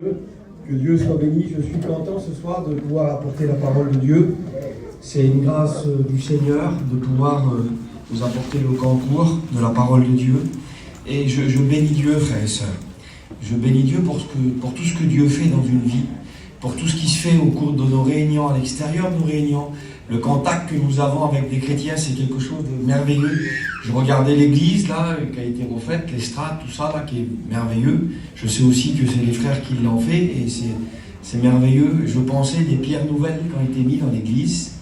Que Dieu soit béni. Je suis content ce soir de pouvoir apporter la parole de Dieu. C'est une grâce du Seigneur de pouvoir vous apporter le concours de la parole de Dieu. Et je bénis Dieu, frères et sœurs. Je bénis Dieu pour tout ce que Dieu fait dans une vie, pour tout ce qui se fait au cours de nos réunions, à l'extérieur de nos réunions. Le contact que nous avons avec des chrétiens, c'est quelque chose de merveilleux. Je regardais l'église, là, qui a été refaite, l'estrade, tout ça, là, qui est merveilleux. Je sais aussi que c'est les frères qui l'ont fait, et c'est merveilleux. Je pensais des pierres nouvelles qui ont été mises dans l'église,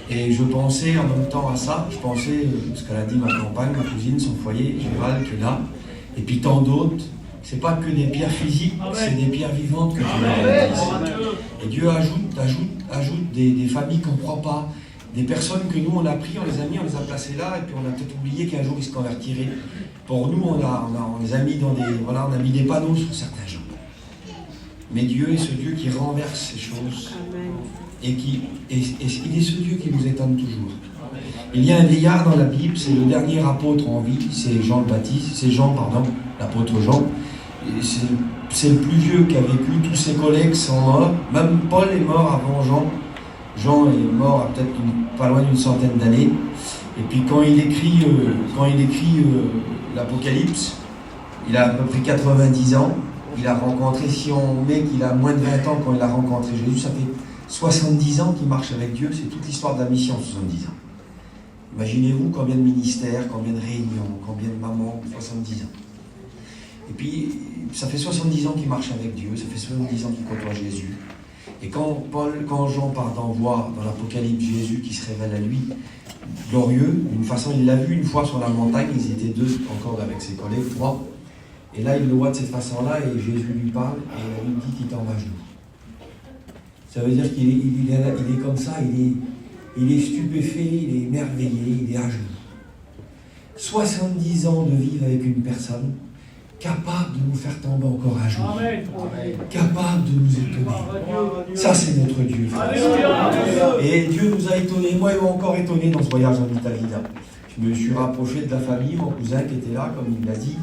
et je pensais en même temps à ça, je pensais, ce qu'elle a dit ma compagne, ma cousine, son foyer, Gérald, qui est là, et puis tant d'autres. C'est pas que des pierres physiques, c'est des pierres vivantes que Dieu met dans l'église. Et Dieu ajoute des familles qu'on ne croit pas, des personnes que nous on a pris, on les a mis, on les a placées là, et puis on a peut-être oublié qu'un jour ils se convertiraient. Pour nous, on les a mis dans des, voilà, on a mis des panneaux sur certains gens. Mais Dieu est ce Dieu qui renverse ces choses. Et il est ce Dieu qui nous étonne toujours. Il y a un vieillard dans la Bible, c'est le dernier apôtre en vie, c'est l'apôtre Jean. C'est le plus vieux qui a vécu, tous ses collègues sont morts, même Paul est mort avant Jean. Jean est mort à peut-être pas loin d'une centaine d'années. Et puis quand il écrit l'Apocalypse, il a à peu près 90 ans. Il a rencontré, si on met qu'il a moins de 20 ans quand il a rencontré Jésus, ça fait 70 ans qu'il marche avec Dieu, c'est toute l'histoire de la mission, 70 ans. Imaginez-vous combien de ministères, combien de réunions, combien de mamans, 70 ans. Et puis, ça fait 70 ans qu'il marche avec Dieu, ça fait 70 ans qu'il côtoie Jésus. Et quand Jean voit dans l'Apocalypse Jésus qui se révèle à lui, glorieux, d'une façon, il l'a vu une fois sur la montagne, ils étaient deux encore avec ses collègues, trois. Et là, il le voit de cette façon-là, et Jésus lui parle, et il lui dit qu'il tombe à genoux. Ça veut dire qu'il est comme ça, il est stupéfait, il est émerveillé, il est à genoux. 70 ans de vivre avec une personne capable de nous faire tomber encore à genoux. Capable de nous étonner. Ça, c'est notre Dieu, frère. Et Dieu nous a étonnés. Moi, il m'a encore étonné dans ce voyage en Italie. Là. Je me suis rapproché de la famille, mon cousin qui était là, comme il l'a dit.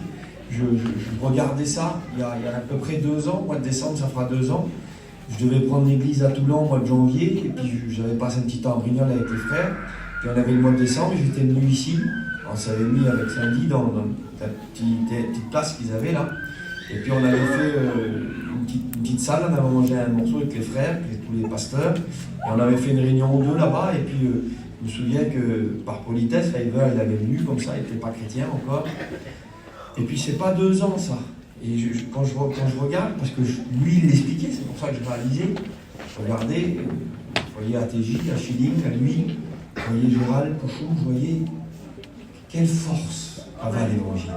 Je regardais ça il y a à peu près 2 ans. Au mois de décembre, ça fera 2 ans. Je devais prendre l'église à Toulon au mois de janvier. Et puis, j'avais passé un petit temps en Brignoles avec les frères. Puis, on avait le mois de décembre. Et j'étais venu ici. On s'avait mis avec Sandy dans la petite place qu'ils avaient là. Et puis on avait fait une petite salle, on avait mangé un morceau avec les frères, avec tous les pasteurs. Et on avait fait une réunion ou deux là-bas. Et puis je me souviens que par politesse, River, il avait venu comme ça, il n'était pas chrétien encore. Et puis c'est pas 2 ans ça. Et quand je regarde, parce que lui il l'expliquait, c'est pour ça que je réalisais, je regardais, je voyais ATJ, à Schilling, à lui, je voyais Gérald, Pouchou, je voyais. Quelle force avait l'évangile.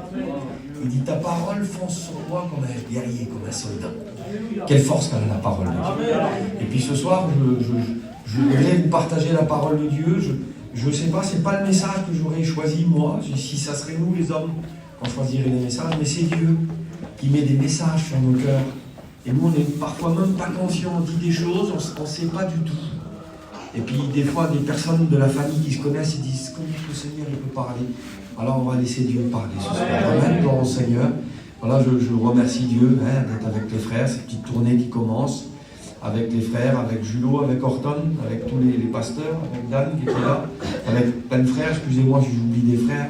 Il dit, ta parole fonce sur moi comme un guerrier, comme un soldat. Quelle force qu'a la parole de Dieu. Et puis ce soir, je voudrais vous partager la parole de Dieu. Je ne sais pas, c'est pas le message que j'aurais choisi moi. Si ça serait nous les hommes, on choisirait des messages, mais c'est Dieu qui met des messages sur nos cœurs. Et nous, on n'est parfois même pas conscients, on dit des choses, on ne sait pas du tout. Et puis des fois, des personnes de la famille qui se connaissent, ils disent, comment le Seigneur il peut parler. Alors on va laisser Dieu parler ce soir. Amen, gloire au Seigneur. Voilà, je remercie Dieu d'être avec les frères, cette petite tournée qui commence, avec les frères, avec Julot, avec Horton, avec tous les pasteurs, avec Dan qui était là, avec plein de frères, excusez-moi si j'oublie des frères.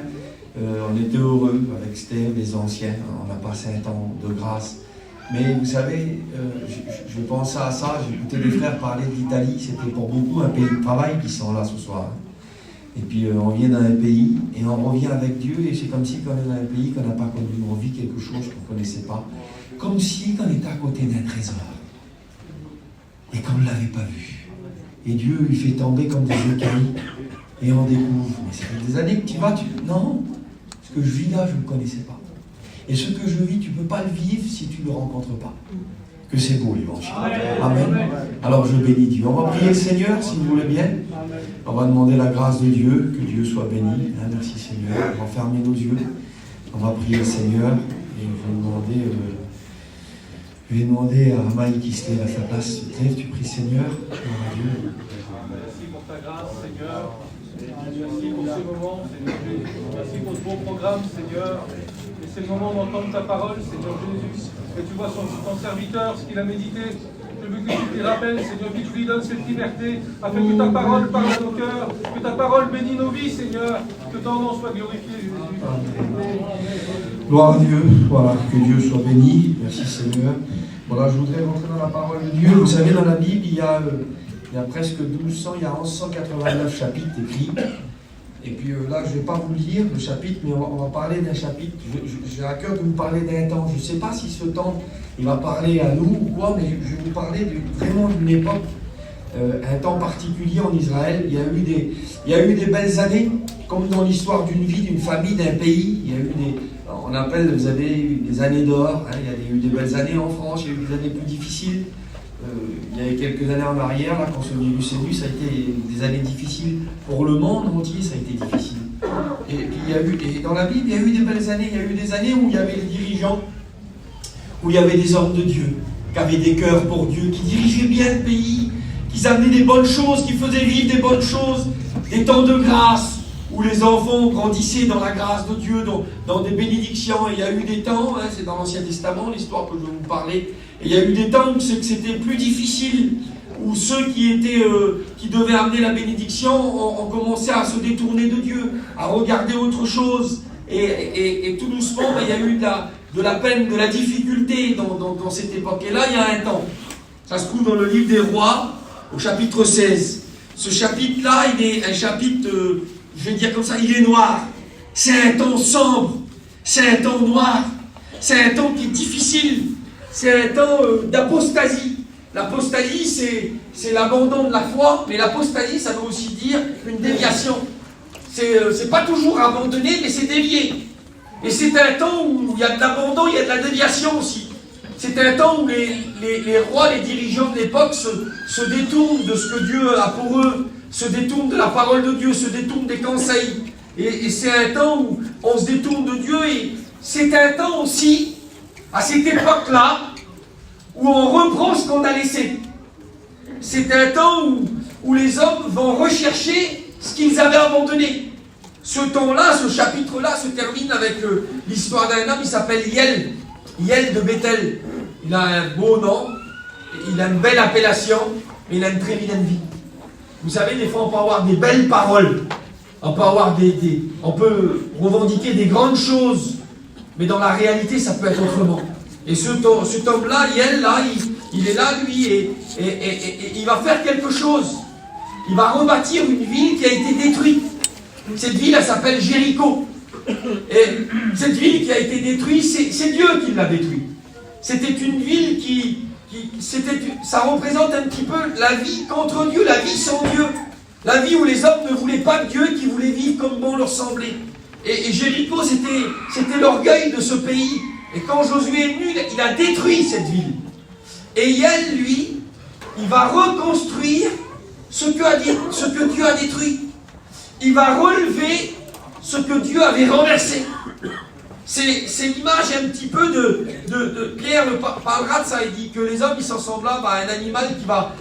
On était heureux avec Steve, les anciens, on a passé un temps de grâce. Mais vous savez, je pensais à ça, j'écoutais les frères parler d'Italie, c'était pour beaucoup un pays de travail qui sont là ce soir. Et puis on vient dans un pays et on revient avec Dieu et c'est comme si quand on est dans un pays qu'on n'a pas connu, on vit quelque chose qu'on ne connaissait pas. Comme si on était à côté d'un trésor et qu'on ne l'avait pas vu. Et Dieu il fait tomber comme des écailles et on découvre. Mais ça fait des années que tu vas, non, ce que je vis là, je ne le connaissais pas. Et ce que je vis, tu ne peux pas le vivre si tu ne le rencontres pas. Que c'est beau l'évangile. Amen. Alors je bénis Dieu. On va prier le Seigneur, si vous voulez bien. On va demander la grâce de Dieu, que Dieu soit béni. Merci Seigneur. On va fermer nos yeux. On va prier le Seigneur. Et je vais demander à Maï qui se lève à sa place. Tu pries Seigneur. Gloire à Dieu. Merci pour ta grâce Seigneur. Merci pour ce moment Seigneur. Merci pour ce bon programme Seigneur. Et c'est le moment d'entendre ta parole, Seigneur Jésus. Et tu vois ton serviteur, ce qu'il a médité. Je veux que tu lui rappelles, Seigneur, que tu lui donnes cette liberté, afin que ta parole parle à nos cœurs, que ta parole bénisse nos vies, Seigneur. Que ton nom soit glorifié, Jésus. Gloire à Dieu, voilà, que Dieu soit béni. Merci Seigneur. Voilà, je voudrais rentrer dans la parole de Dieu. Vous savez, dans la Bible, il y a presque 1200, il y a 1189 chapitres écrits. Et puis là, je ne vais pas vous lire le chapitre, mais on va parler d'un chapitre. J'ai à cœur de vous parler d'un temps. Je ne sais pas si ce temps, il va parler à nous ou quoi, mais je vais vous parler vraiment d'une époque, un temps particulier en Israël. Il y a eu des belles années, comme dans l'histoire d'une vie, d'une famille, d'un pays. Il y a eu on appelle, vous avez eu des années d'or. Hein, il y a eu des belles années en France, il y a eu des années plus difficiles. Il y avait quelques années en arrière, là, quand ce virus est venu, ça a été des années difficiles pour le monde entier, ça a été difficile. Et puis dans la Bible, il y a eu des belles années. Il y a eu des années où il y avait les dirigeants, où il y avait des hommes de Dieu, qui avaient des cœurs pour Dieu, qui dirigeaient bien le pays, qui amenaient des bonnes choses, qui faisaient vivre des bonnes choses, des temps de grâce, où les enfants grandissaient dans la grâce de Dieu, dans des bénédictions. Et il y a eu des temps, hein, c'est dans l'Ancien Testament, l'histoire que je vais vous parler. Et il y a eu des temps où c'était plus difficile, où ceux qui devaient amener la bénédiction ont commencé à se détourner de Dieu, à regarder autre chose. Et tout doucement, il y a eu de la peine, de la difficulté dans cette époque. Et là, il y a un temps. Ça se trouve dans le livre des Rois, au chapitre 16. Ce chapitre-là, il est un chapitre, je vais dire comme ça, il est noir. C'est un temps sombre. C'est un temps noir. C'est un temps qui est difficile. C'est un temps d'apostasie. L'apostasie, c'est l'abandon de la foi, mais l'apostasie, ça veut aussi dire une déviation. C'est pas toujours abandonné, mais c'est dévié. Et c'est un temps où il y a de l'abandon, il y a de la déviation aussi. C'est un temps où les rois, les dirigeants de l'époque se détournent de ce que Dieu a pour eux, se détournent de la parole de Dieu, se détournent des conseils. Et c'est un temps où on se détourne de Dieu, et c'est un temps aussi, à cette époque-là, où on reprend ce qu'on a laissé. C'est un temps où les hommes vont rechercher ce qu'ils avaient abandonné. Ce temps-là, ce chapitre-là se termine avec l'histoire d'un homme, il s'appelle Hiel de Bethel. Il a un beau nom, il a une belle appellation, mais il a une très vilaine vie. Vous savez, des fois on peut avoir des belles paroles, on peut revendiquer des grandes choses, mais dans la réalité ça peut être autrement. Et cet homme-là, Hiel, là, il est là, lui, et il va faire quelque chose. Il va rebâtir une ville qui a été détruite. Cette ville, elle s'appelle Jéricho. Et cette ville qui a été détruite, c'est Dieu qui l'a détruite. C'était une ville ça représente un petit peu la vie contre Dieu, la vie sans Dieu. La vie où les hommes ne voulaient pas de Dieu, qui voulaient vivre comme bon leur semblait. Et Jéricho, c'était l'orgueil de ce pays. Et quand Josué est venu, il a détruit cette ville. Et Hiel, lui, il va reconstruire ce que Dieu a détruit. Il va relever ce que Dieu avait renversé. C'est l'image un petit peu de Pierre parlera de ça. Il dit que les hommes, ils sont semblables à un animal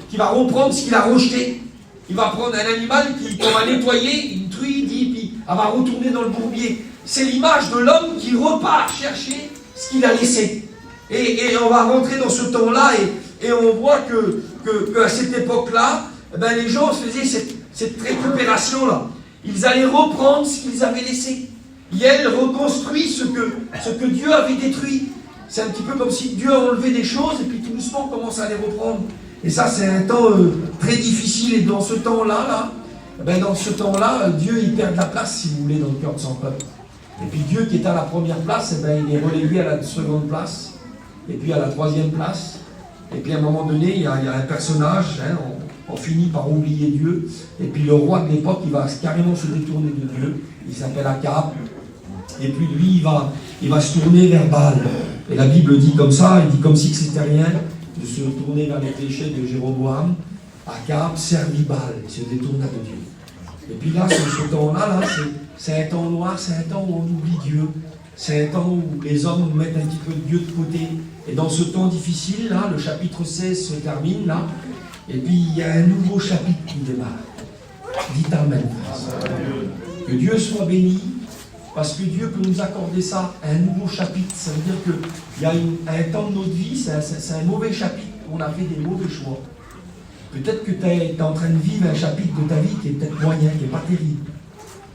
qui va reprendre ce qu'il a rejeté. Il va prendre un animal qu'on va nettoyer, une truie, puis elle va retourner dans le bourbier. C'est l'image de l'homme qui repart chercher ce qu'il a laissé. Et on va rentrer dans ce temps-là, et on voit qu'à cette époque-là, ben les gens faisaient cette récupération-là. Ils allaient reprendre ce qu'ils avaient laissé. Hiel reconstruit ce que Dieu avait détruit. C'est un petit peu comme si Dieu a enlevé des choses, et puis tout doucement on commence à les reprendre. Et ça, c'est un temps très difficile. Et dans ce temps-là, Dieu, il perd de la place, si vous voulez, dans le cœur de son peuple. Et puis Dieu, qui est à la première place, il est relégué à la seconde place, et puis à la troisième place. Et puis à un moment donné, il y a un personnage, hein, on finit par oublier Dieu. Et puis le roi de l'époque, il va carrément se détourner de Dieu. Il s'appelle Akab. Et puis lui, il va se tourner vers Baal. Et la Bible dit comme ça, il dit comme si c'était rien, de se tourner vers les péchés de Jéroboam. Akab servit Baal, il se détourna de Dieu. Et puis là, ce temps-là, c'est un temps noir, c'est un temps où on oublie Dieu. C'est un temps où les hommes mettent un petit peu de Dieu de côté. Et dans ce temps difficile, là, le chapitre 16 se termine, là. Et puis il y a un nouveau chapitre qui démarre. Dites Amen. Que Dieu soit béni. Parce que Dieu peut nous accorder ça, un nouveau chapitre. Ça veut dire qu'il y a un temps de notre vie, c'est un mauvais chapitre, où on a fait des mauvais choix. Peut-être que tu es en train de vivre un chapitre de ta vie qui est peut-être moyen, qui n'est pas terrible.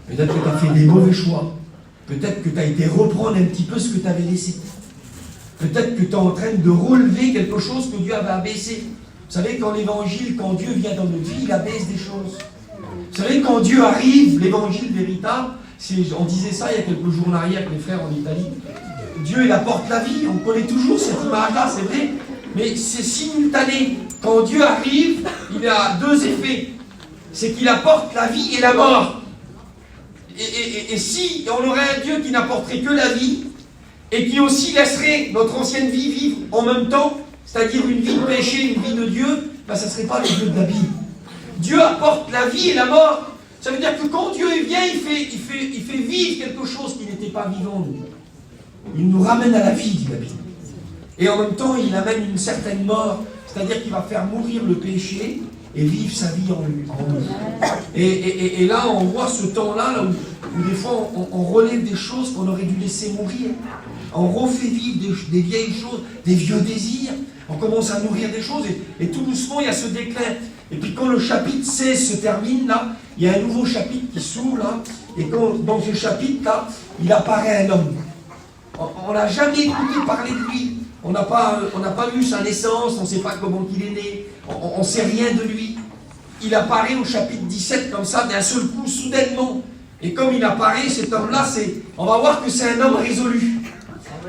Peut-être que tu as fait des mauvais choix. Peut-être que tu as été reprendre un petit peu ce que tu avais laissé. Peut-être que tu es en train de relever quelque chose que Dieu avait abaissé. Vous savez, quand l'évangile, quand Dieu vient dans notre vie, il abaisse des choses. Vous savez, quand Dieu arrive, l'évangile véritable, on disait ça il y a quelques jours en arrière avec les frères en Italie. Dieu, il apporte la vie. On connaît toujours cette image-là, c'est vrai. Mais c'est simultané. Quand Dieu arrive, il a deux effets. C'est qu'il apporte la vie et la mort. Et si on aurait un Dieu qui n'apporterait que la vie, et qui aussi laisserait notre ancienne vie vivre en même temps, c'est-à-dire une vie de péché, une vie de Dieu, ben ça ne serait pas le Dieu de la Bible. Dieu apporte la vie et la mort. Ça veut dire que quand Dieu vient, il fait vivre quelque chose qui n'était pas vivant. Il nous ramène à la vie, dit la Bible. Et en même temps, il amène une certaine mort, c'est-à-dire qu'il va faire mourir le péché et vivre sa vie en nous. Et là, on voit ce temps-là, où des fois, on relève des choses qu'on aurait dû laisser mourir. On refait vivre des vieilles choses, des vieux désirs. On commence à nourrir des choses, et tout doucement, il y a ce déclin. Et puis quand le chapitre 16 se termine, là, il y a un nouveau chapitre qui s'ouvre, là, et dans ce chapitre-là, il apparaît un homme. On n'a jamais écouté parler de lui. On n'a pas vu sa naissance, on ne sait pas comment il est né, on ne sait rien de lui. Il apparaît au chapitre 17 comme ça, d'un seul coup, soudainement. Et comme il apparaît, cet homme-là, on va voir que c'est un homme résolu.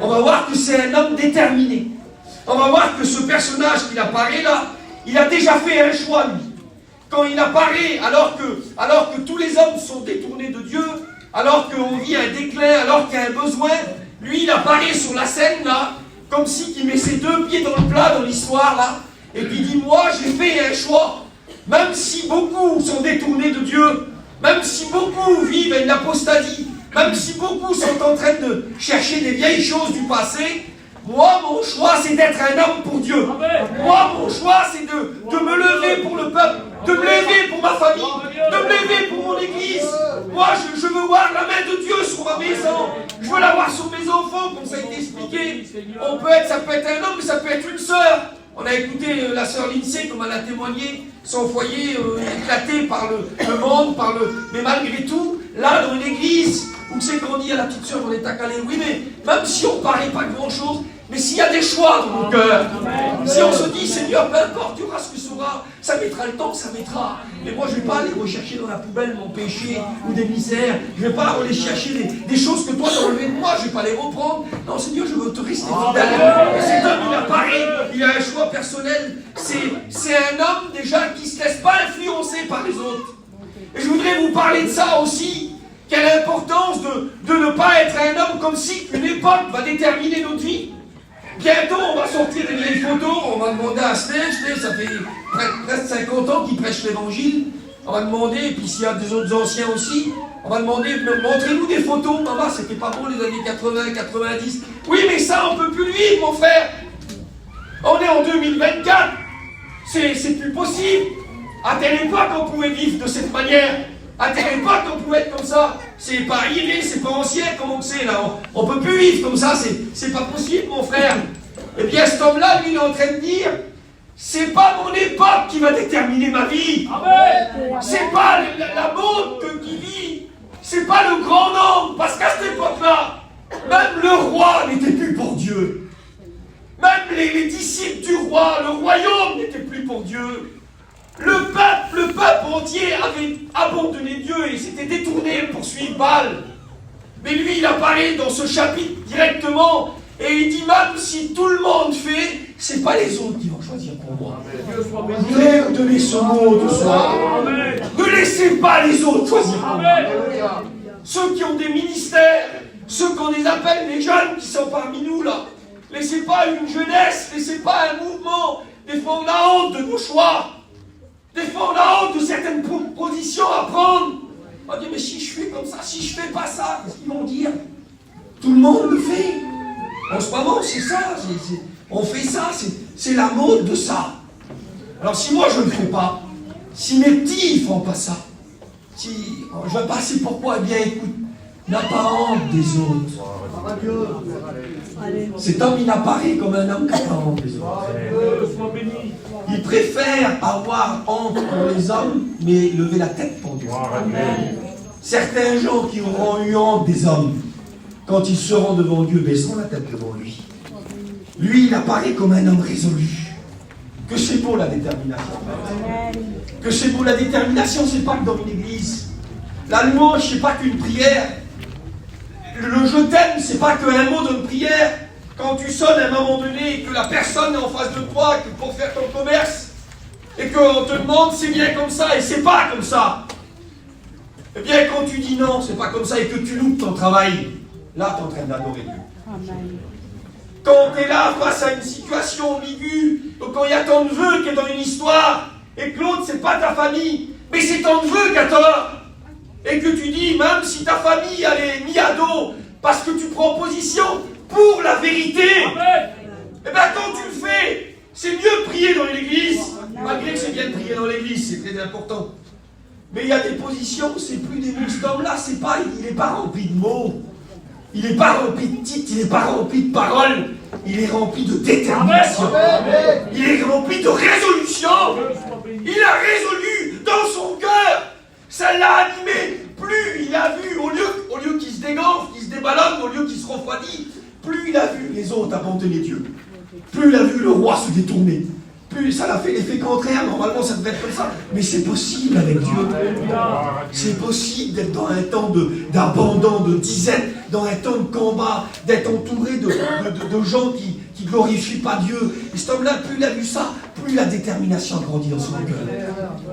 On va voir que c'est un homme déterminé. On va voir que ce personnage qui apparaît là, il a déjà fait un choix, lui. Quand il apparaît, alors que tous les hommes sont détournés de Dieu, alors qu'on vit un déclin, alors qu'il y a un besoin, lui, il apparaît sur la scène là, comme si il met ses deux pieds dans le plat dans l'histoire là, et puis il dit, moi j'ai fait un choix, même si beaucoup sont détournés de Dieu, même si beaucoup vivent une apostasie, même si beaucoup sont en train de chercher des vieilles choses du passé, moi mon choix c'est d'être un homme pour Dieu. Moi mon choix c'est de me lever pour le peuple, de me lever pour ma famille, de me lever pour mon église. Moi je veux voir la main de Dieu sur ma maison, je veux la voir sur mes enfants, comme ça a été expliqué. Ça peut être un homme, mais ça peut être une sœur. On a écouté la sœur Lindsay, comme elle a témoigné, son foyer éclaté par le monde, mais malgré tout, là dans une église, où c'est qu'on dit à la petite sœur, on est à Calais, oui, mais même si on ne parlait pas grand-chose, mais s'il y a des choix dans mon cœur, si on se dit, Seigneur, peu importe, tu auras ce que ce sera, ça mettra le temps, ça mettra. Mais moi, je ne vais pas aller rechercher dans la poubelle mon péché ou des misères, je ne vais pas aller chercher des choses que toi tu as enlevées de moi, je ne vais pas les reprendre. Non, Seigneur, je veux te rester fidèle. Et cet homme, il apparaît, il a un choix personnel. C'est un homme déjà qui ne se laisse pas influencer par les autres. Et je voudrais vous parler de ça aussi. Quelle importance de ne pas être un homme comme si une époque va déterminer notre vie. Bientôt, on va sortir des vieilles photos, on va demander à Snell, ça fait presque 50 ans qu'il prêche l'évangile. On va demander, et puis s'il y a des autres anciens aussi, on va demander, montrez-nous des photos. Maman, c'était pas bon les années 80, 90. Oui, mais ça, on peut plus le vivre, mon frère. On est en 2024. C'est plus possible. À telle époque, on pouvait vivre de cette manière. À telle époque, on pouvait être comme ça. C'est pas arrivé, c'est pas ancien, comme on sait là. On peut plus vivre comme ça, c'est pas possible, mon frère. Et bien, cet homme-là, lui, il est en train de dire, c'est pas mon époque qui va déterminer ma vie. C'est pas la mode qui vit. C'est pas le grand nombre. Parce qu'à cette époque-là, même le roi n'était plus pour Dieu. Même les disciples du roi, le royaume n'était plus pour Dieu. Le peuple entier avait abandonné Dieu et s'était détourné pour suivre Baal. Mais lui, il apparaît dans ce chapitre directement et il dit, même si tout le monde fait, c'est pas les autres qui vont choisir pour moi. Je voudrais vous donner ce mot de soir. Ne laissez pas les autres choisir pour moi. Ceux qui ont des ministères, ceux qu'on les appelle les jeunes qui sont parmi nous là, laissez pas une jeunesse, laissez pas un mouvement. Des fois on a honte de nos choix. Des fois, on a honte de certaines positions à prendre. On dit, mais si je fais comme ça, si je fais pas ça, qu'est-ce qu'ils vont dire? Tout le monde le fait. En ce moment, c'est ça. On fait ça, c'est la mode de ça. Alors, si moi, je ne le fais pas, si mes petits ne font pas ça, je vais passer pourquoi? Eh bien, écoute, n'a pas honte des autres. Cet homme, il apparaît comme un homme qui n'a pas honte des autres. Il préfère avoir honte pour les hommes, mais lever la tête pour Dieu. Certains gens qui auront eu honte des hommes, quand ils seront devant Dieu, baisseront la tête devant lui. Lui, il apparaît comme un homme résolu. Que c'est beau la détermination. Que c'est beau la détermination, c'est pas que dans une église. La louange, c'est pas qu'une prière. Le je t'aime, c'est pas qu'un mot de prière. Quand tu sonnes à un moment donné et que la personne est en face de toi, que pour faire ton commerce, et qu'on te demande c'est bien comme ça et c'est pas comme ça. Eh bien, quand tu dis non, c'est pas comme ça et que tu loupes ton travail, là, tu es en train d'adorer Dieu. Amen. Quand tu es là face à une situation ambiguë, donc quand il y a ton neveu qui est dans une histoire, et que l'autre, c'est pas ta famille, mais c'est ton neveu qui a tort, et que tu dis, même si ta famille, elle est mise à dos, parce que tu prends position pour la vérité, et bien quand tu le fais, c'est mieux de prier dans l'église, malgré que c'est bien de prier dans l'église, c'est très important. Mais il y a des positions, c'est plus des mots. Cet homme-là, c'est pas, il n'est pas rempli de mots. Il n'est pas rempli de titres, il n'est pas rempli de paroles. Il est rempli de détermination. Il est rempli de résolution. Il a résolu dans son cœur. Ça l'a animé. Plus il a vu, au lieu qu'il se dégonfle, qu'il se déballonne, au lieu qu'il se refroidit, plus il a vu les autres abandonner Dieu. Plus il a vu le roi se détourner. Plus ça l'a fait l'effet contraire. Normalement, ça devait être comme ça. Mais c'est possible avec Dieu. C'est possible d'être dans un temps d'abandon, de disette, dans un temps de combat, d'être entouré de gens qui ne glorifient pas Dieu. Et cet homme-là, plus il a vu ça, plus la détermination a grandi dans son cœur.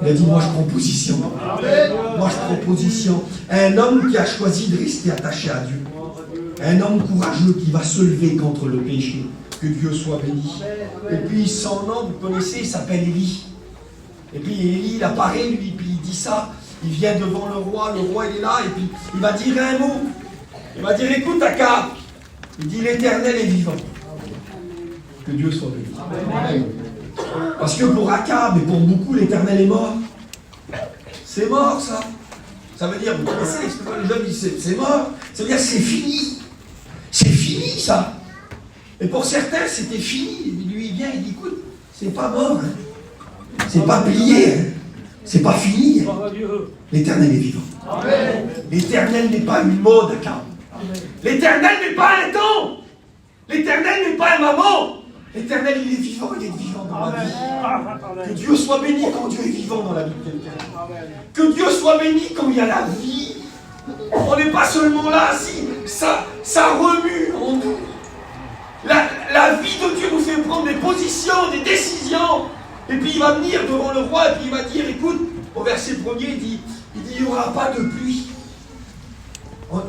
Il a dit, moi je prends position. Moi je prends position. Un homme qui a choisi de rester attaché à Dieu. Un homme courageux qui va se lever contre le péché. Que Dieu soit béni. Et puis son nom, vous connaissez, il s'appelle Élie. Et puis Élie, il apparaît, lui, puis il dit ça. Il vient devant le roi il est là, et puis il va dire un mot. Il va dire, écoute Akab. Il dit, l'Éternel est vivant. Que Dieu soit béni. Amen. Parce que pour Akab et pour beaucoup, l'Éternel est mort. C'est mort, ça. Ça veut dire, vous connaissez l'expression, les jeunes disent, c'est mort. Ça veut dire, c'est fini. C'est fini, ça. Et pour certains, c'était fini. Lui, il vient, il dit, écoute, c'est pas mort. Hein. C'est pas plié. Hein. C'est pas fini. Hein. L'Éternel est vivant. L'Éternel n'est pas une mode, Akab. L'Éternel n'est pas un temps. L'Éternel n'est pas un moment. L'Éternel, il est vivant, il est vivant dans la vie. Que Dieu soit béni quand Dieu est vivant dans la vie de quelqu'un. Que Dieu soit béni quand il y a la vie. On n'est pas seulement là, si ça remue en nous. La vie de Dieu nous fait prendre des positions, des décisions. Et puis il va venir devant le roi et puis il va dire, écoute, au verset 1er, il dit, il n'y aura pas de pluie.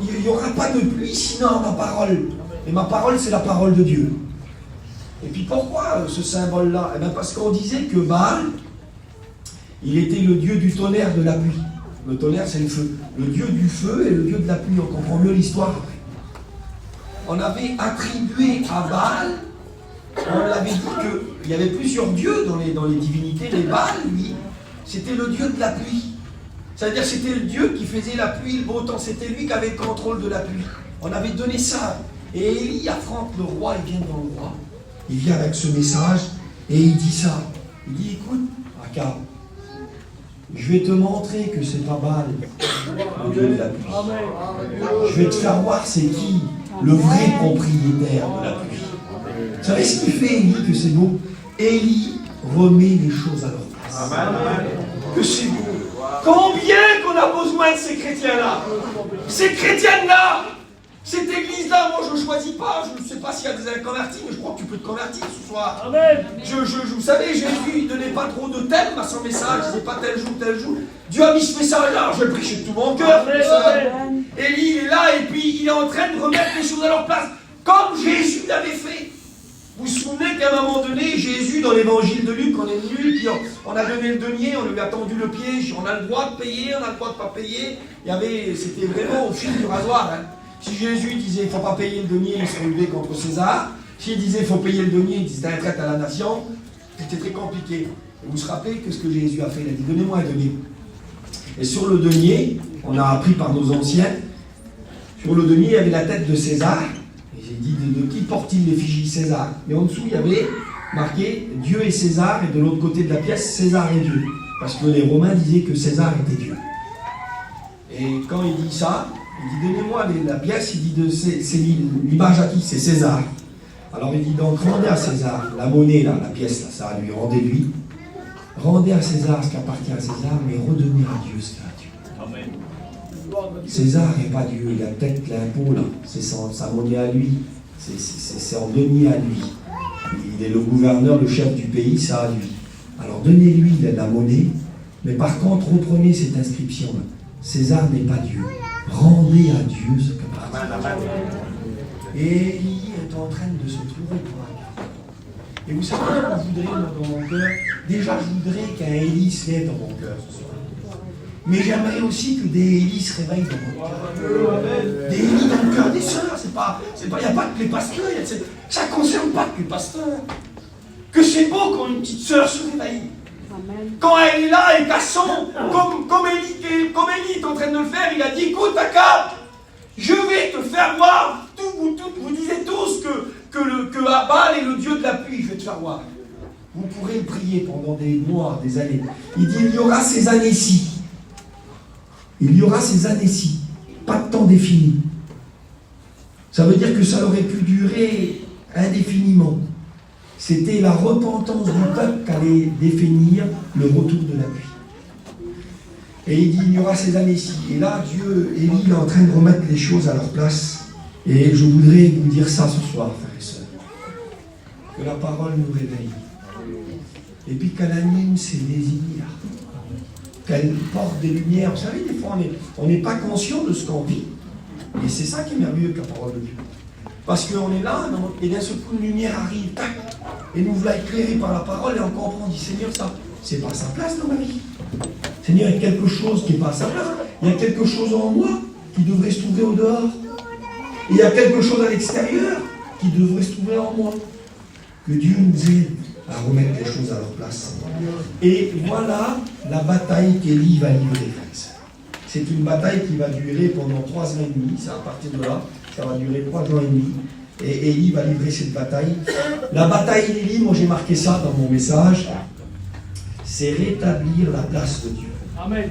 Il n'y aura pas de pluie sinon ma parole. Et ma parole, c'est la parole de Dieu. Et puis pourquoi ce symbole-là? Eh bien parce qu'on disait que Baal, il était le dieu du tonnerre, de la pluie. Le tonnerre, c'est le feu. Le dieu du feu et le dieu de la pluie. On comprend mieux l'histoire après. On avait attribué à Baal, on avait dit qu'il y avait plusieurs dieux dans les divinités, mais Baal, lui, c'était le dieu de la pluie. C'est-à-dire c'était le dieu qui faisait la pluie, le beau temps, c'était lui qui avait le contrôle de la pluie. On avait donné ça. Et Élie affronte le roi, il vient devant le roi. Il vient avec ce message et il dit ça. Il dit, écoute, Akab, je vais te montrer que c'est pas Baal, le dieu de la pluie. Je vais te faire voir c'est qui le vrai propriétaire de la pluie. Vous savez ce qu'il fait, Élie, que c'est beau? Élie remet les choses à leur place. Amen. Que c'est beau. Combien qu'on a besoin de ces chrétiens-là? Ces chrétiennes-là, cette église-là, moi je ne choisis pas. Je ne sais pas s'il y a des inconvertis, mais je crois que tu peux te convertir ce soir. Amen. Vous savez, Jésus, il ne donnait pas trop de thèmes à son message. Il ne disait pas tel jour, tel jour. Dieu a mis ce message-là. Je le prêche de tout mon cœur. Élie, il est là et puis il est en train de remettre les choses à leur place, comme Jésus l'avait fait. Vous vous souvenez qu'à un moment donné, Jésus, dans l'évangile de Luc, on est venu, puis on a donné le denier, on lui a tendu le piège, on a le droit de payer, on a le droit de ne pas payer. C'était vraiment au fil du rasoir. Hein. Si Jésus disait il ne faut pas payer le denier, il serait levé contre César. S'il disait il faut payer le denier, il disait un traite à la nation. C'était très compliqué. Et vous vous rappelez que ce que Jésus a fait, il a dit donnez-moi un denier. Et sur le denier, on a appris par nos anciens, Sur le denier, il y avait la tête de César. Et j'ai dit, de qui porte-t-il l'effigie? César. Et en dessous, il y avait marqué Dieu et César, et de l'autre côté de la pièce, César et Dieu. Parce que les Romains disaient que César était Dieu. Et quand il dit ça, il dit, donnez-moi la pièce, il dit, c'est l'image à qui? C'est César. Alors il dit, donc rendez à César, la monnaie, là, la pièce, là, ça lui, rendez-lui. Rendez à César ce qui appartient à César, mais redonnez à Dieu ce qui est à Dieu. Amen. César n'est pas Dieu, il a peut-être l'impôt, là, c'est sa monnaie à lui, c'est en denier à lui. Il est le gouverneur, le chef du pays, ça à lui. Alors donnez-lui la monnaie, mais par contre, reprenez cette inscription-là. César n'est pas Dieu. Rendez à Dieu ce qui appartient. Et Élie est en train de se trouver pour un garde. Et vous savez ce que je voudrais dans mon cœur? Déjà, je voudrais qu'un Élie se lève dans mon cœur ce soir. Mais j'aimerais aussi que des Élis se réveillent dans mon cœur. Des Élis dans le cœur des sœurs. Il n'y a pas que les pasteurs. Ça ne concerne pas que les pasteurs. Que c'est beau quand une petite sœur se réveille. Quand elle est là et qu'elle sent, comme Élie est en train de le faire, il a dit, écoute, Akab, je vais te faire voir, vous disiez tous que Baal est le dieu de la pluie, je vais te faire voir. Vous pourrez le prier pendant des mois, des années. Il dit, il y aura ces années-ci. Il y aura ces années-ci. Pas de temps défini. Ça veut dire que ça aurait pu durer indéfiniment. C'était la repentance du peuple qu'allait définir le retour de la pluie. Et il dit, il y aura ces années-ci. Et là, Élie est en train de remettre les choses à leur place. Et je voudrais vous dire ça ce soir, frères et sœurs. Que la parole nous réveille. Et puis qu'elle anime ses désirs. Qu'elle porte des lumières. Vous savez, des fois, on n'est pas conscient de ce qu'on vit. Et c'est ça qui est merveilleux que la parole de Dieu. Parce qu'on est là, et d'un seul coup, une lumière arrive, tac, et nous voilà éclairés par la parole, et on comprend, on dit, Seigneur, ça, c'est pas sa place dans ma vie. Seigneur, il y a quelque chose qui n'est pas à sa place. Il y a quelque chose en moi qui devrait se trouver au dehors. Et il y a quelque chose à l'extérieur qui devrait se trouver en moi. Que Dieu nous aide à remettre les choses à leur place. Et voilà la bataille qu'Élie va livrer, frères. C'est une bataille qui va durer pendant 3 ans et demi. C'est à partir de là, ça va durer 3 ans et demi. Et Élie va livrer cette bataille. La bataille d'Élie, moi j'ai marqué ça dans mon message, c'est rétablir la place de Dieu. Amen.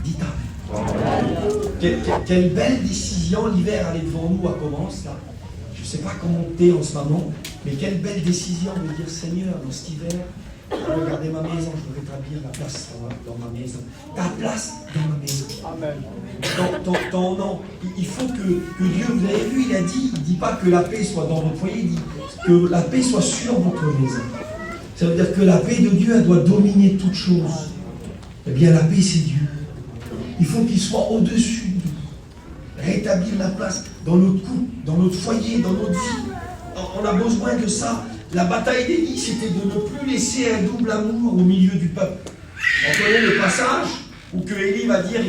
Dites Amen. Quelle belle décision, l'hiver allait devant nous, elle commence là. Je ne sais pas comment t'es en ce moment, mais quelle belle décision de dire, Seigneur, dans cet hiver, regardez ma maison, je veux rétablir la place dans ma maison. Ta place dans ma maison. Amen. Ton nom. Il faut que Dieu, vous avez vu, il a dit, il ne dit pas que la paix soit dans votre foyer, il dit que la paix soit sur votre maison. Ça veut dire que la paix de Dieu, elle doit dominer toute chose. Eh bien, la paix, c'est Dieu. Il faut qu'il soit au-dessus de nous. Rétablir la place dans notre couple, dans notre foyer, dans notre vie. On a besoin de ça. La bataille d'Élie, c'était de ne plus laisser un double amour au milieu du peuple. On connaît le passage où que Élie va dire,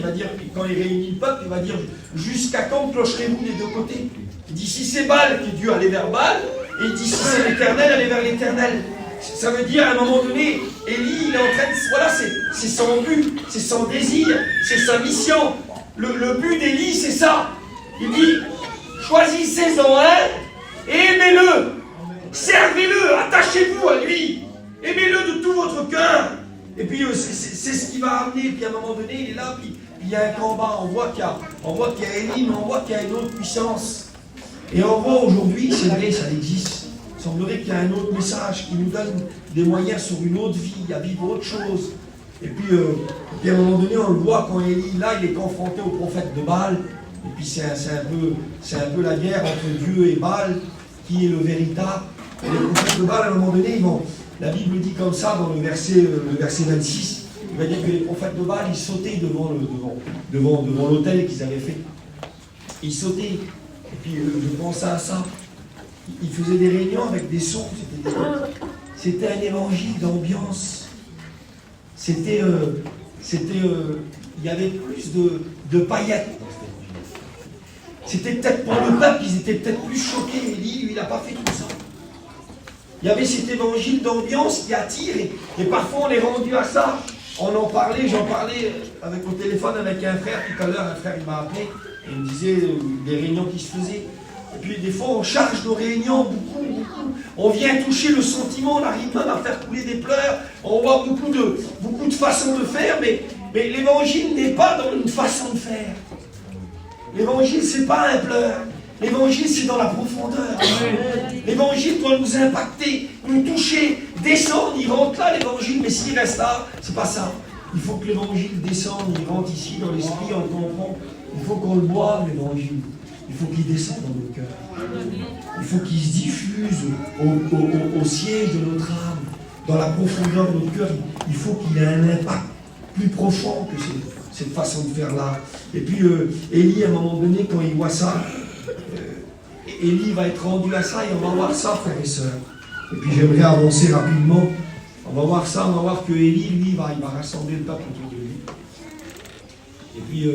quand il réunit le peuple, il va dire, jusqu'à quand clocherez-vous des deux côtés? Il dit, si c'est Baal, qui est Dieu, allez vers Baal, et il dit, si c'est l'Éternel, allez vers l'Éternel. Ça veut dire, à un moment donné, Élie, il est en train de... Voilà, c'est son but, c'est son désir, c'est sa mission. Le but d'Élie, c'est ça. Il dit, choisissez-en un et aimez-le. Servez-le, attachez-vous à lui. Aimez-le de tout votre cœur. Et puis, c'est ce qui va amener. Puis, à un moment donné, il est là, puis il y a un combat. On voit qu'il y a Élie, mais on voit qu'il y a une autre puissance. Et on voit aujourd'hui, c'est vrai, ça existe. Il semblerait qu'il y a un autre message qui nous donne des moyens sur une autre vie, à vivre autre chose. Et puis à un moment donné, on le voit quand Élie, là, il est confronté au prophète de Baal. Et puis c'est un peu la guerre entre Dieu et Baal, qui est le véritable. Et les prophètes de Baal, à un moment donné, la Bible dit comme ça dans le verset 26, il va dire que les prophètes de Baal, ils sautaient devant l'autel qu'ils avaient fait. Ils sautaient. Et puis je pensais à ça. Ils faisaient des réunions avec des sons. C'était un évangile d'ambiance. Il y avait plus de paillettes dans cet évangile. C'était peut-être pour le peuple, ils étaient peut-être plus choqués. Élie, lui, il n'a pas fait tout ça. Il y avait cet évangile d'ambiance qui attire, et parfois on est rendu à ça. J'en parlais au téléphone avec un frère tout à l'heure, un frère il m'a appelé, il me disait des réunions qui se faisaient. Et puis des fois, on charge nos réunions beaucoup. On vient toucher le sentiment, on arrive même à faire couler des pleurs. On voit beaucoup de façons de faire, mais l'évangile n'est pas dans une façon de faire. L'évangile, c'est pas un pleur. L'évangile, c'est dans la profondeur. L'évangile doit nous impacter, nous toucher, descendre. Il rentre là, l'évangile, mais s'il reste là, c'est pas ça. Il faut que l'évangile descende, il rentre ici dans l'esprit, on le comprend. Il faut qu'on le boive, l'évangile. Il faut qu'il descende dans nos cœurs. Il faut qu'il se diffuse au siège de notre âme, dans la profondeur de notre cœur. Il faut qu'il ait un impact plus profond que cette façon de faire là. Et puis Élie, à un moment donné, quand il voit ça, Élie va être rendu à ça et on va voir ça, frères et sœurs. Et puis j'aimerais avancer rapidement. On va voir ça, on va voir que Élie, lui, il va rassembler le peuple autour de lui. Et puis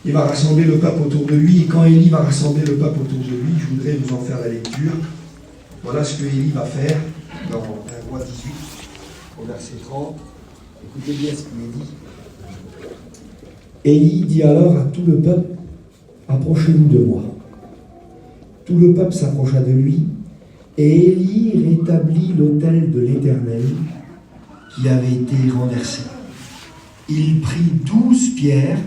il va rassembler le peuple autour de lui. Et quand Élie va rassembler le peuple autour de lui, je voudrais vous en faire la lecture. Voilà ce que Élie va faire dans 1 Roi 18, au verset 30. Écoutez bien ce qu'il est dit. Élie dit alors à tout le peuple, approchez-vous de moi. Tout le peuple s'approcha de lui, et Élie rétablit l'autel de l'Éternel qui avait été renversé. Il prit 12 pierres,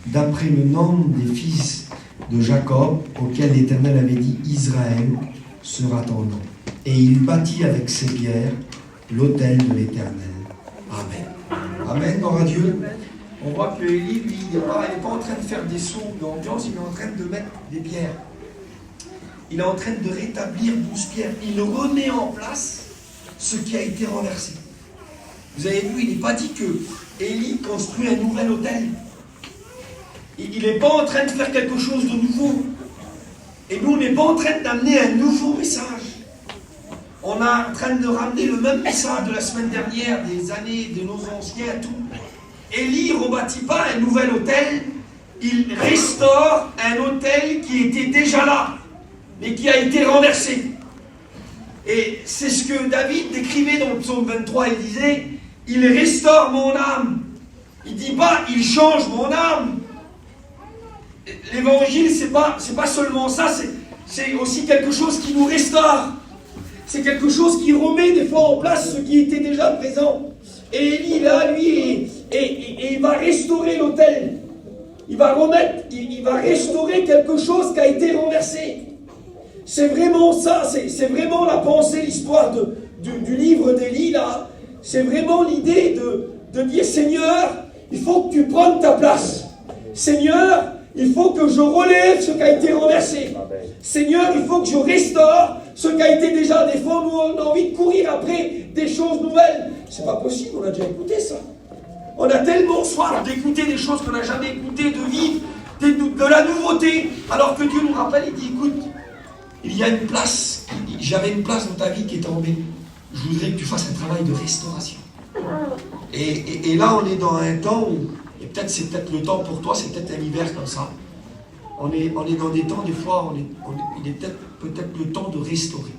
d'après le nombre des fils de Jacob, auquel l'Éternel avait dit Israël sera ton nom. Et il bâtit avec ces pierres l'autel de l'Éternel. Amen. Amen, gloire à Dieu. On voit que Élie, lui, il n'est pas en train de faire des sons d'ambiance, il est en train de mettre des pierres. Il est en train de rétablir 12 pierres. Il remet en place ce qui a été renversé. Vous avez vu, il n'est pas dit que Élie construit un nouvel autel. Il n'est pas en train de faire quelque chose de nouveau. Et nous, on n'est pas en train d'amener un nouveau message. On est en train de ramener le même message de la semaine dernière, des années, de nos anciens, tout. Élie ne rebâtit pas un nouvel autel, il restaure un autel qui était déjà là, mais qui a été renversé. Et c'est ce que David décrivait dans le psaume 23, il disait, il restaure mon âme. Il ne dit pas, il change mon âme. L'évangile, c'est pas seulement ça, c'est aussi quelque chose qui nous restaure. C'est quelque chose qui remet des fois en place ce qui était déjà présent. Et Élie, là, lui, et il va restaurer l'autel. Il va restaurer quelque chose qui a été renversé. C'est vraiment ça, c'est vraiment la pensée, l'histoire du livre d'Élie, là. C'est vraiment l'idée de dire, Seigneur, il faut que tu prennes ta place. Seigneur, il faut que je relève ce qui a été renversé. Seigneur, il faut que je restaure ce qui a été déjà. Des fois, nous, on a envie de courir après des choses nouvelles. C'est pas possible, on a déjà écouté ça. On a tellement soif d'écouter des choses qu'on n'a jamais écoutées, de vivre de la nouveauté. Alors que Dieu nous rappelle, il dit, écoute, il y a une place, j'avais une place dans ta vie qui est tombée. Je voudrais que tu fasses un travail de restauration. Et là, on est dans un temps où, et peut-être c'est peut-être le temps pour toi, c'est peut-être un hiver comme ça. On est dans des temps, des fois, il est peut-être le temps de restaurer.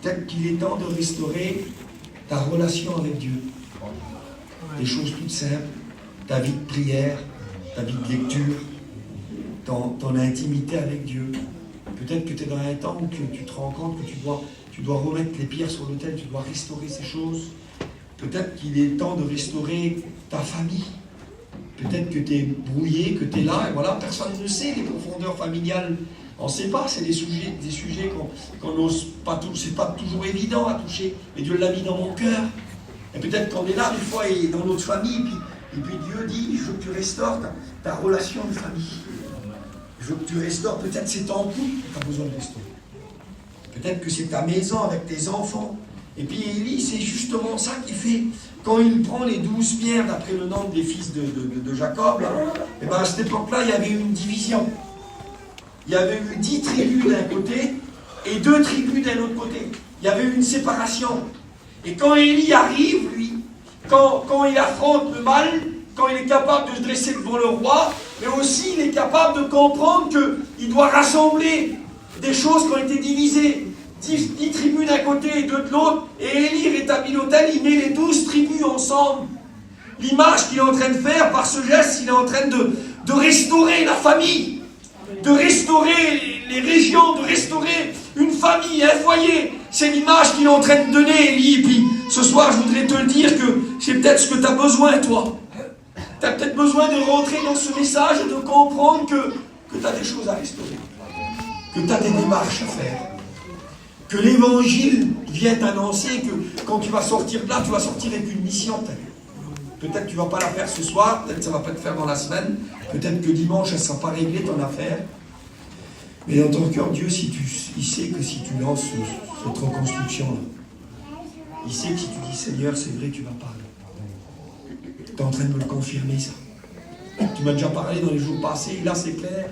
Peut-être qu'il est temps de restaurer ta relation avec Dieu. Des choses toutes simples, ta vie de prière, ta vie de lecture, ton intimité avec Dieu. Peut-être que tu es dans un temps où tu te rends compte que tu dois remettre les pierres sur l'autel, tu dois restaurer ces choses. Peut-être qu'il est temps de restaurer ta famille. Peut-être que tu es brouillé, que tu es là, et voilà, personne ne sait les profondeurs familiales. On ne sait pas, c'est des sujets qu'on n'ose pas toucher, c'est pas toujours évident à toucher, mais Dieu l'a mis dans mon cœur. Et peut-être qu'on est là, des fois, et dans notre famille, et puis Dieu dit, je veux que tu restaures ta relation de famille. Je veux que tu restaures, peut-être c'est ton couple que tu as besoin de restaurer. Peut-être que c'est ta maison avec tes enfants. Et puis Élie, c'est justement ça qu'il fait. Quand il prend les 12 pierres, d'après le nombre des fils de Jacob, et bien à cette époque-là, il y avait eu une division. Il y avait eu 10 tribus d'un côté et 2 tribus d'un autre côté. Il y avait eu une séparation. Et quand Élie arrive, lui, quand il affronte le mal, quand il est capable de se dresser devant le roi, mais aussi il est capable de comprendre qu'il doit rassembler des choses qui ont été divisées. 10 tribus d'un côté et 2 de l'autre, et Élie rétablit l'autel, il met les 12 tribus ensemble. L'image qu'il est en train de faire, par ce geste, il est en train de restaurer la famille, de restaurer les régions, de restaurer une famille, un foyer. C'est l'image qu'il est en train de donner, Élie. Et puis, ce soir, je voudrais te le dire que c'est peut-être ce que tu as besoin, toi. Tu as peut-être besoin de rentrer dans ce message et de comprendre que tu as des choses à restaurer, que tu as des démarches à faire, que l'évangile vient t'annoncer que quand tu vas sortir de là, tu vas sortir avec une mission. Peut-être que tu ne vas pas la faire ce soir, peut-être que ça ne va pas te faire dans la semaine, peut-être que dimanche, elle ne sera pas réglée ton affaire. Mais dans ton cœur, Dieu, il sait que si tu lances cette reconstruction-là, il sait que si tu dis Seigneur, c'est vrai, tu vas parler. Tu es en train de me le confirmer, ça. Tu m'as déjà parlé dans les jours passés, et là c'est clair.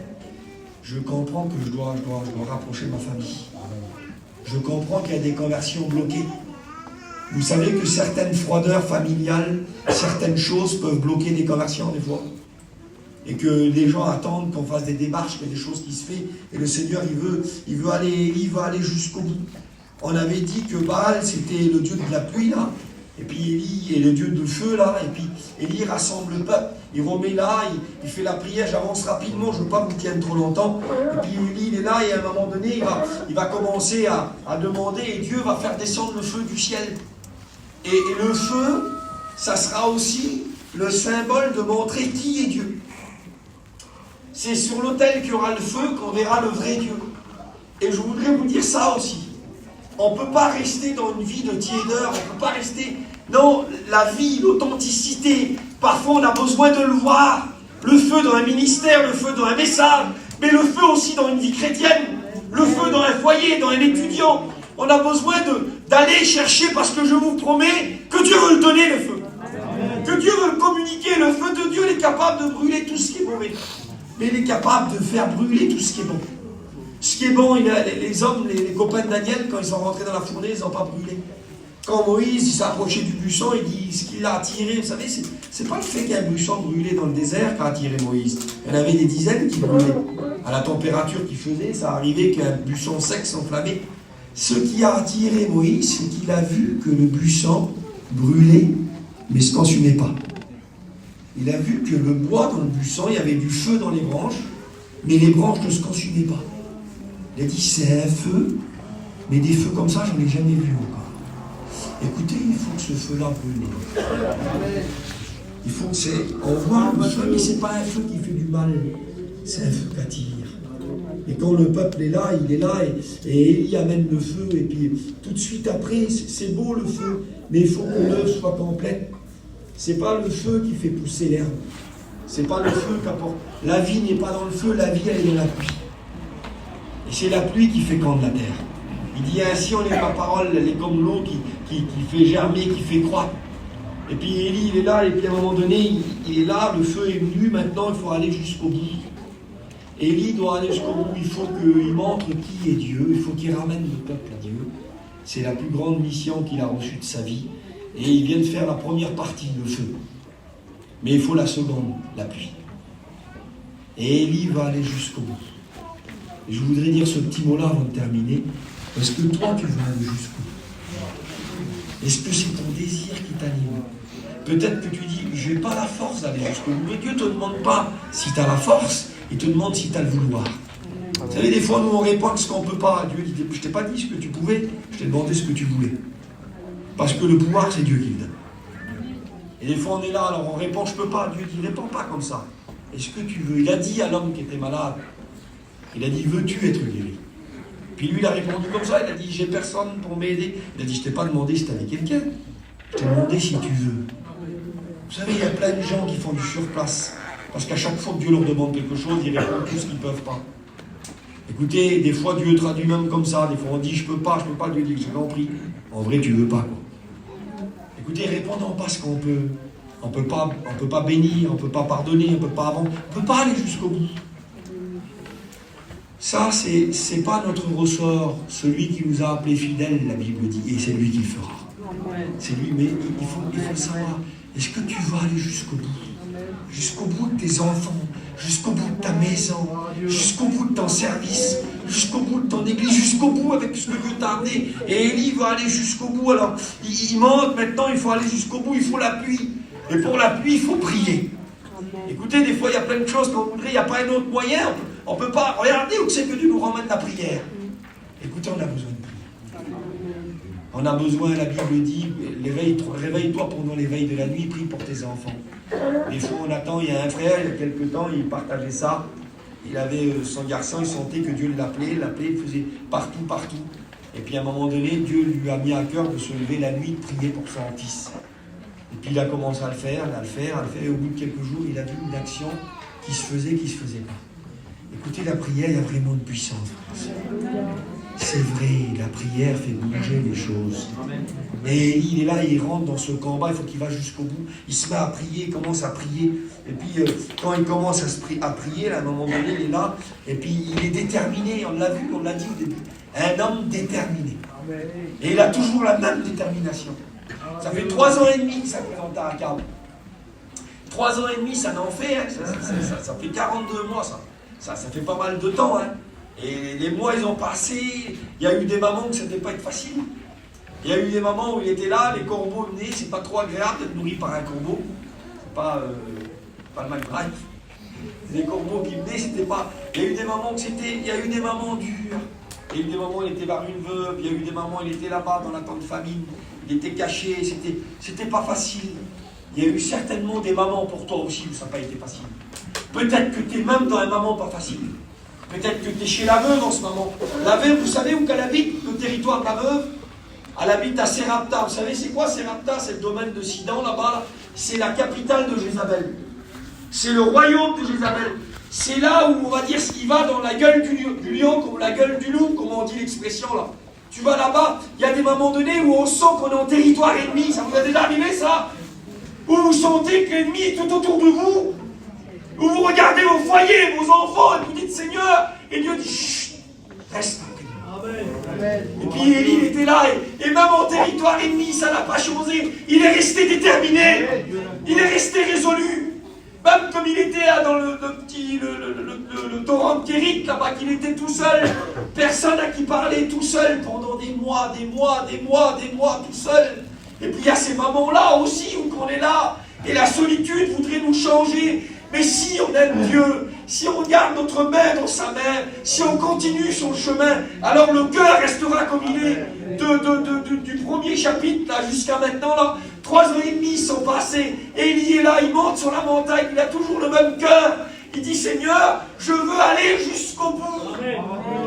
Je comprends que je dois rapprocher ma famille. Je comprends qu'il y a des conversions bloquées. Vous savez que certaines froideurs familiales, certaines choses peuvent bloquer des conversions des fois. Et que les gens attendent qu'on fasse des démarches, qu'il y a des choses qui se font. Et le Seigneur, il veut aller jusqu'au bout. On avait dit que Baal, c'était le dieu de la pluie, là. Et puis Élie est le dieu du feu, là. Et puis Élie rassemble le peuple. Il remet là, il fait la prière. J'avance rapidement, je ne veux pas vous tienne trop longtemps. Et puis Élie, il est là, et à un moment donné, il va commencer à demander. Et Dieu va faire descendre le feu du ciel. Et le feu, ça sera aussi le symbole de montrer qui est Dieu. C'est sur l'autel qu'il y aura le feu qu'on verra le vrai Dieu. Et je voudrais vous dire ça aussi. On ne peut pas rester dans une vie de tiédeur, on ne peut pas rester... Non, la vie, l'authenticité, parfois on a besoin de le voir. Le feu dans un ministère, le feu dans un message, mais le feu aussi dans une vie chrétienne, le feu dans un foyer, dans un étudiant. On a besoin d'aller chercher parce que je vous promets que Dieu veut le donner, le feu. Que Dieu veut le communiquer. Le feu de Dieu, il est capable de brûler tout ce qui est mauvais. Mais il est capable de faire brûler tout ce qui est bon. Ce qui est bon, les hommes, les copains de Daniel, quand ils sont rentrés dans la fournaise, ils n'ont pas brûlé. Quand Moïse s'est approché du buisson, il dit ce qu'il a attiré. Vous savez, c'est pas le fait qu'il y ait un buisson brûlé dans le désert qui a attiré Moïse. Il y en avait des dizaines qui brûlaient. À la température qu'il faisait, ça arrivait qu'un buisson sec s'enflammait. Ce qui a attiré Moïse, c'est qu'il a vu que le buisson brûlait, mais ne se consumait pas. Il a vu que le bois dans le buisson, il y avait du feu dans les branches, mais les branches ne se consumaient pas. Il a dit, c'est un feu, mais des feux comme ça, je n'en ai jamais vu encore. Écoutez, il faut que ce feu-là brûle. Il faut que on voit le feu, mais ce n'est pas un feu qui fait du mal, c'est un feu qui attire. Et quand le peuple est là, il est là, et Élie amène le feu, et puis tout de suite après, c'est beau le feu, mais il faut que l'œuvre soit complète. C'est pas le feu qui fait pousser l'herbe. C'est pas le feu qui apporte. La vie n'est pas dans le feu, la vie elle est dans la pluie. Et c'est la pluie qui féconde la terre. Il dit ainsi, on est ma parole, elle est comme l'eau qui fait germer, qui fait croître. Et puis Élie, il est là, et puis à un moment donné, il est là, le feu est venu, maintenant il faut aller jusqu'au bout. Élie doit aller jusqu'au bout, il faut qu'il montre qui est Dieu, il faut qu'il ramène le peuple à Dieu. C'est la plus grande mission qu'il a reçue de sa vie. Et il vient de faire la première partie, le feu. Mais il faut la seconde, la pluie. Et Élie va aller jusqu'au bout. Et je voudrais dire ce petit mot-là avant de terminer. Est-ce que toi, tu veux aller jusqu'au bout? Est-ce que c'est ton désir qui t'anime? Peut-être que tu dis, je n'ai pas la force d'aller jusqu'au bout. Mais Dieu ne te demande pas si tu as la force, il te demande si tu as le vouloir. Vous savez, des fois, nous, on répond ce qu'on ne peut pas. Dieu dit, je ne t'ai pas dit ce que tu pouvais, je t'ai demandé ce que tu voulais. Parce que le pouvoir, c'est Dieu qui le donne. Et des fois, on est là, alors on répond, je ne peux pas. Dieu dit, réponds pas comme ça. Est-ce que tu veux? Il a dit à l'homme qui était malade, il a dit, veux-tu être guéri? Puis lui, il a répondu comme ça, il a dit, j'ai personne pour m'aider. Il a dit, je ne t'ai pas demandé si tu avais quelqu'un. Je t'ai demandé si tu veux. Vous savez, il y a plein de gens qui font du surplace. Parce qu'à chaque fois que Dieu leur demande quelque chose, ils répondent tout ce qu'ils ne peuvent pas. Écoutez, des fois, Dieu traduit même comme ça. Des fois, on dit, je ne peux pas. Dieu dit, j'ai compris. En vrai, tu ne veux pas, quoi. Écoutez, répondons pas ce qu'on peut. On ne peut pas bénir, on ne peut pas pardonner, on ne peut pas avancer, on ne peut pas aller jusqu'au bout. Ça, c'est pas notre ressort. Celui qui nous a appelés fidèles, la Bible dit, et c'est lui qui le fera. C'est lui, mais il faut le savoir. Est-ce que tu vas aller jusqu'au bout? Jusqu'au bout de tes enfants, jusqu'au bout de ta maison, jusqu'au bout de ton service, jusqu'au bout de ton église, jusqu'au bout avec ce que Dieu t'a amené. Et Élie va aller jusqu'au bout. Alors, il monte maintenant, il faut aller jusqu'au bout, il faut la pluie. Et pour la pluie, il faut prier. Écoutez, des fois, il y a plein de choses qu'on voudrait, il n'y a pas un autre moyen. On ne peut pas. Regardez où c'est que Dieu nous ramène la prière. Écoutez, on a besoin de prière. On a besoin, la Bible dit, réveille-toi pendant l'éveil de la nuit, prie pour tes enfants. Des fois, on attend, il y a un frère, il y a quelques temps, il partageait ça. Il avait son garçon, il sentait que Dieu l'appelait, il faisait partout. Et puis à un moment donné, Dieu lui a mis à cœur de se lever la nuit, de prier pour son fils. Et puis il a commencé à le faire, et au bout de quelques jours, il a vu une action qui se faisait pas. Écoutez, la prière, il y a vraiment une puissance. C'est vrai, la prière fait bouger les choses. Et il est là, il rentre dans ce combat, il faut qu'il va jusqu'au bout. Il se met à prier, il commence à prier. Et puis, quand il commence à prier, là, à un moment donné, il est là. Et puis, il est déterminé, on l'a vu, on l'a dit au début. Un homme déterminé. Et il a toujours la même détermination. Ça fait 3 ans et demi que ça présente à Akab. 3 ans et demi, ça n'en fait. Hein. Ça fait 42 mois, ça fait pas mal de temps. Hein. Et les mois, ils ont passé. Il y a eu des moments où ça ne devait pas être facile. Il y a eu des moments où il était là, les corbeaux venaient, c'est pas trop agréable d'être nourri par un corbeau. C'est pas le McDrive. Les corbeaux qui venaient, c'était pas. Il y a eu des moments où il y a eu des moments durs. Il y a eu des moments où il était vers une veuve, il y a eu des moments où il était là-bas dans la tente de famine, il était caché, c'était pas facile. Il y a eu certainement des moments pour toi aussi où ça n'a pas été facile. Peut-être que tu es même dans un moment pas facile. Peut-être que tu es chez la veuve en ce moment. La veuve, vous savez où qu'elle habite, le territoire de la veuve? Elle habite à Sérapta. Vous savez c'est quoi Sérapta? C'est le domaine de Sidon là-bas. Là. C'est la capitale de Jézabel. C'est le royaume de Jézabel. C'est là où on va dire ce qui va dans la gueule du lion, comme la gueule du loup, comme on dit l'expression là. Tu vas là-bas, il y a des moments donnés où on sent qu'on est en territoire ennemi. Ça vous a déjà arrivé ça? Où vous sentez que l'ennemi est tout autour de vous? Où vous regardez vos foyers, vos enfants, et vous dites Seigneur, et Dieu dit chut, reste tranquille. Amen. Et puis Élie, il était là, et même en territoire ennemi, ça n'a pas changé. Il est resté déterminé, il est resté résolu. Même comme il était là dans le torrent de Kérit, là-bas, qu'il était tout seul, personne à qui parler, tout seul, pendant des mois, tout seul. Et puis il y a ces moments-là aussi où on est là, et la solitude voudrait nous changer. Mais si on aime Dieu, si on garde notre main dans sa main, si on continue son chemin, alors le cœur restera comme il est du premier chapitre là jusqu'à maintenant là. 3 ans et demi sont passés. Élie est là, il monte sur la montagne, il a toujours le même cœur. Il dit Seigneur, je veux aller jusqu'au bout.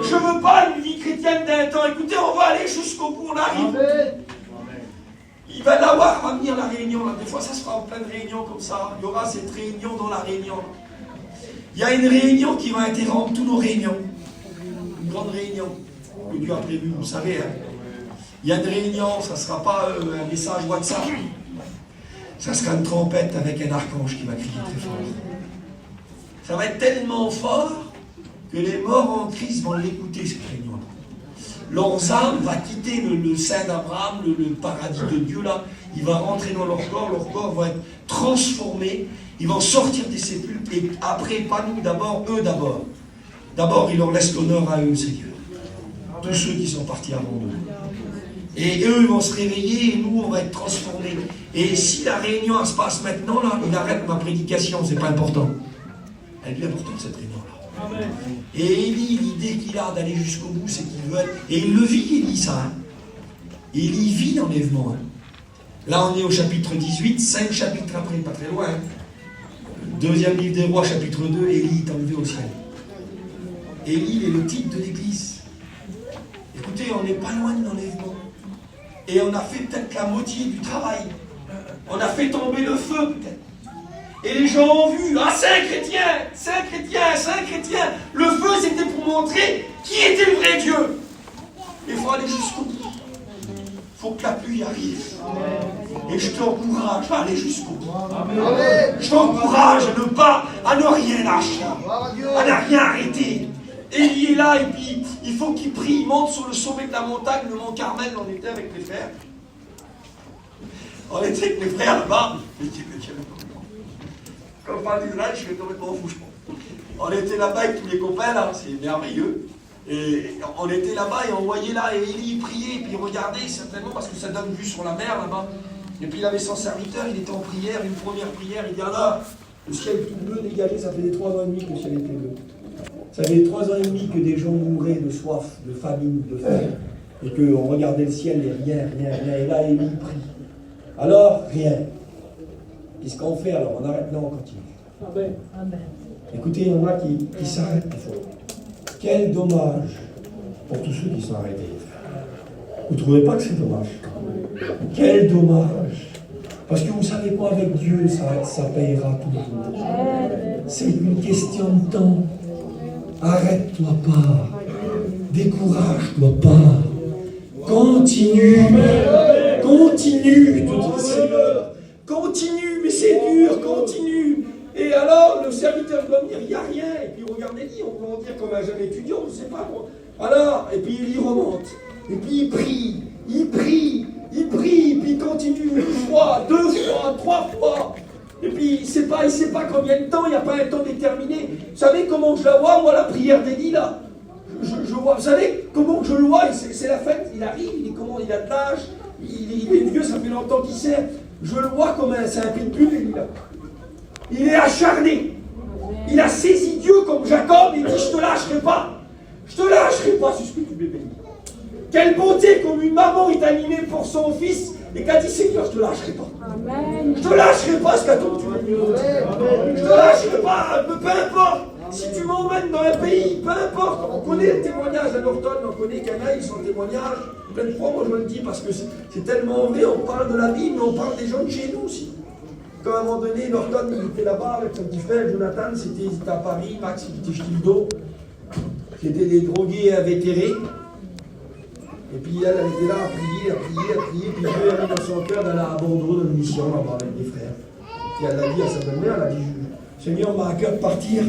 Je veux pas une vie chrétienne d'un temps. Écoutez, on va aller jusqu'au bout, on arrive. Il va l'avoir, va venir la réunion. Là. Des fois, ça se fera en pleine réunion comme ça. Il y aura cette réunion dans la réunion. Il y a une réunion qui va interrompre toutes nos réunions. Une grande réunion que Dieu a prévue, vous savez. Hein. Il y a une réunion, ça ne sera pas un message WhatsApp. Ça sera une trompette avec un archange qui va crier très fort. Ça va être tellement fort que les morts en Christ vont l'écouter, cette réunion. Leurs âmes vont quitter le sein d'Abraham, le paradis de Dieu là. Il va rentrer dans leur corps va être transformé. Ils vont sortir des sépulcres et après, pas nous d'abord, eux d'abord. D'abord, il leur laisse l'honneur à eux, Seigneur. Tous ceux qui sont partis avant eux. Et eux, ils vont se réveiller et nous, on va être transformés. Et si la réunion elle se passe maintenant, là, il arrête ma prédication, c'est pas important. Elle est plus importante, cette réunion-là. Amen. Et Élie, l'idée qu'il a d'aller jusqu'au bout, c'est qu'il veut être... Et il le vit, Élie, ça. Hein. Élie vit l'enlèvement. Hein. Là, on est au chapitre 18, 5 chapitres après, pas très loin. Hein. Deuxième livre des rois, chapitre 2, Élie est enlevé au ciel. Élie est le titre de l'église. Écoutez, on n'est pas loin de l'enlèvement. Et on a fait peut-être la moitié du travail. On a fait tomber le feu, peut-être. Et les gens ont vu, ah, c'est un chrétien, c'est un chrétien, c'est un chrétien. Le feu, c'était pour montrer qui était le vrai Dieu. Il faut aller jusqu'au bout. Il faut que la pluie arrive. Et je t'encourage à aller jusqu'au bout. Je t'encourage à ne rien lâcher, à ne rien arrêter. Et il est là, et puis il faut qu'il prie, il monte sur le sommet de la montagne, le mont Carmel, on était avec les frères. On était avec les frères là-bas. Comme on parle d'Israël, je suis complètement fou, je pense. On était là-bas avec tous les copains, là, c'est merveilleux. Et on était là-bas et on voyait là, et Élie priait, et puis il regardait certainement, parce que ça donne vue sur la mer là-bas. Et puis il avait son serviteur, il était en prière, une première prière, il dit alors, Le ciel tout bleu dégagé, ça faisait 3 ans et demi que le ciel était bleu. Ça faisait 3 ans et demi que des gens mouraient de soif, de famine, de faim, et qu'on regardait le ciel et rien, et là Élie prie. Alors, rien. Qu'est-ce qu'on fait alors? On arrête? Non, on continue. Amen. Amen. Écoutez, il y en a qui s'arrêtent des fois. Quel dommage pour tous ceux qui sont arrêtés. Vous ne trouvez pas que c'est dommage? Quel dommage! Parce que vous savez quoi, avec Dieu, ça payera toujours. C'est une question de temps. Arrête-toi pas. Décourage-toi pas. Continue. Continue, te dit le Seigneur. Continue, mais c'est dur, continue. Et alors, le serviteur doit me dire, il n'y a rien. Et puis regardez Élie, on peut en dire comme un jeune étudiant, je ne sais pas moi. Alors, et puis Élie remonte. Et puis il prie, et puis il continue 1 fois, 2 fois, 3 fois. Et puis il ne sait pas combien de temps, il n'y a pas un temps déterminé. Vous savez comment je la vois, moi, la prière d'Élie, là? Je vois, vous savez comment je le vois? C'est la fête, il arrive, il a de l'âge, il est vieux, ça fait longtemps qu'il sert. Je le vois comme c'est un pitbull, Élie, là. Il est acharné. Il a saisi Dieu comme Jacob et il dit, je te lâcherai pas. Je te lâcherai pas, c'est ce que tu m'es béni. Quelle bonté comme une maman est animée pour son fils et qu'a dit, Seigneur, je te lâcherai pas. Amen. Je te lâcherai pas ce qu'attends tu m'as dit. Je te lâcherai pas, peu importe. Si tu m'emmènes dans un pays, peu importe. On connaît le témoignage à Norton, on connaît qu'il y en a, ils sont témoignages. Plein de fois, moi je le dis parce que c'est tellement vrai, on parle de la Bible, mais on parle des gens de chez nous aussi. Quand à un moment donné, Norton, il était là-bas avec son petit frère, Jonathan, c'était à Paris, Max, il était Stildo. C'était des drogués invétérés. Et puis elle était là à prier, puis Dieu a mis dans son cœur d'aller à Bordeaux dans une mission là-bas avec des frères. Et elle a dit à sa belle-mère, elle a dit, Seigneur m'a à cœur de partir.